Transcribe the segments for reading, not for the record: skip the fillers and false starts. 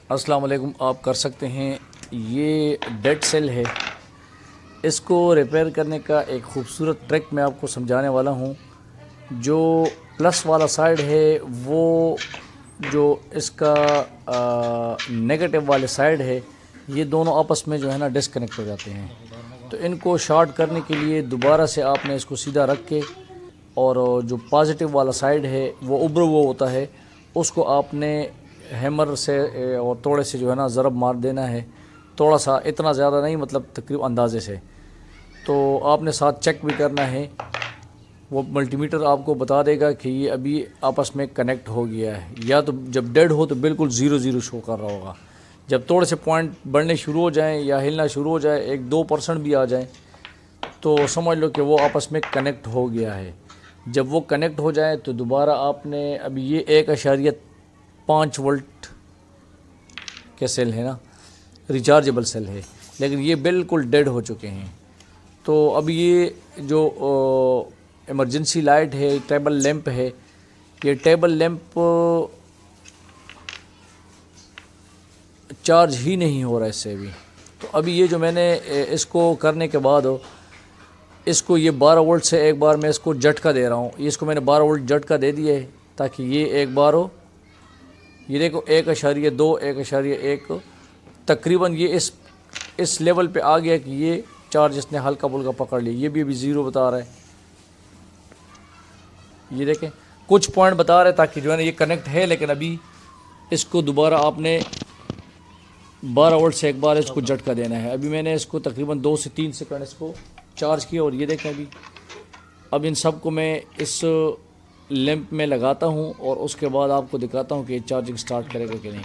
السلام علیکم. آپ کر سکتے ہیں. یہ ڈیڈ سیل ہے. اس کو ریپیئر کرنے کا ایک خوبصورت ٹرک میں آپ کو سمجھانے والا ہوں. جو پلس والا سائیڈ ہے وہ جو اس کا نیگیٹو والے سائیڈ ہے یہ دونوں آپس میں جو ہے نا ڈسکنیکٹ ہو جاتے ہیں. تو ان کو شارٹ کرنے کے لیے دوبارہ سے آپ نے اس کو سیدھا رکھ کے اور جو پازیٹیو والا سائیڈ ہے وہ ابھرا ہوا ہوتا ہے اس کو آپ نے ہیمر سے اور توڑے سے جو ہے نا ضرب مار دینا ہے. تھوڑا سا، اتنا زیادہ نہیں، مطلب تقریباً اندازے سے. تو آپ نے ساتھ چیک بھی کرنا ہے. وہ ملٹی میٹر آپ کو بتا دے گا کہ یہ ابھی آپس میں کنیکٹ ہو گیا ہے. یا تو جب ڈیڈ ہو تو بالکل 0 شو کر رہا ہوگا. جب تھوڑے سے پوائنٹ بڑھنے شروع ہو جائیں یا ہلنا شروع ہو جائے، 1-2% بھی آ جائیں، تو سمجھ لو کہ وہ آپس میں کنیکٹ ہو گیا ہے. جب وہ کنیکٹ ہو جائے تو دوبارہ آپ نے، ابھی یہ 1.5 وولٹ کے سیل ہے نا، ریچارجبل سیل ہے، لیکن یہ بالکل ڈیڈ ہو چکے ہیں. تو اب یہ جو ایمرجنسی لائٹ ہے، ٹیبل لیمپ ہے، یہ ٹیبل لیمپ چارج ہی نہیں ہو رہا ہے اس سے بھی. تو ابھی یہ جو میں نے اس کو کرنے کے بعد اس کو یہ 12 وولٹ سے ایک بار میں اس کو جھٹکا دے رہا ہوں. اس کو میں نے 12 وولٹ جھٹکا دے دیا ہے تاکہ یہ ایک بار ہو. یہ دیکھو 1.2 1.1 تقریباً یہ اس لیول پہ آ گیا کہ یہ چارج اس نے ہلکا پھلکا پکڑ لیا. یہ بھی ابھی 0 بتا رہا ہے. یہ دیکھیں کچھ پوائنٹ بتا رہے تاکہ جو ہے نا یہ کنیکٹ ہے، لیکن ابھی اس کو دوبارہ آپ نے 12 وولٹ سے ایک بار اس کو جھٹکا دینا ہے. ابھی میں نے اس کو تقریباً 2 سے 3 سیکنڈ اس کو چارج کیا اور یہ دیکھیں اب ان سب کو میں اس لیمپ میں لگاتا ہوں اور اس کے بعد آپ کو دکھاتا ہوں کہ یہ چارجنگ سٹارٹ کرے گا کہ نہیں.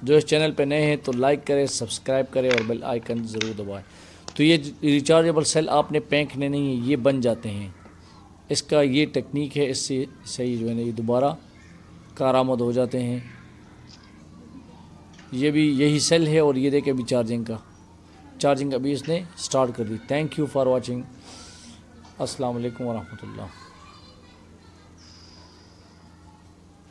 جو اس چینل پہ نئے ہیں تو لائک کریں، سبسکرائب کریں اور بیل آئیکن ضرور دبائیں. تو یہ ریچارجبل سیل آپ نے پھینکنے نہیں ہیں، یہ بن جاتے ہیں. اس کا یہ ٹیکنیک ہے، اس سے صحیح جو ہے نا یہ دوبارہ کارآمد ہو جاتے ہیں. یہ بھی یہی سیل ہے اور یہ دیکھیں ابھی چارجنگ ابھی اس نے سٹارٹ کر دی. Thank you for watching. السلام علیکم ورحمۃ اللہ.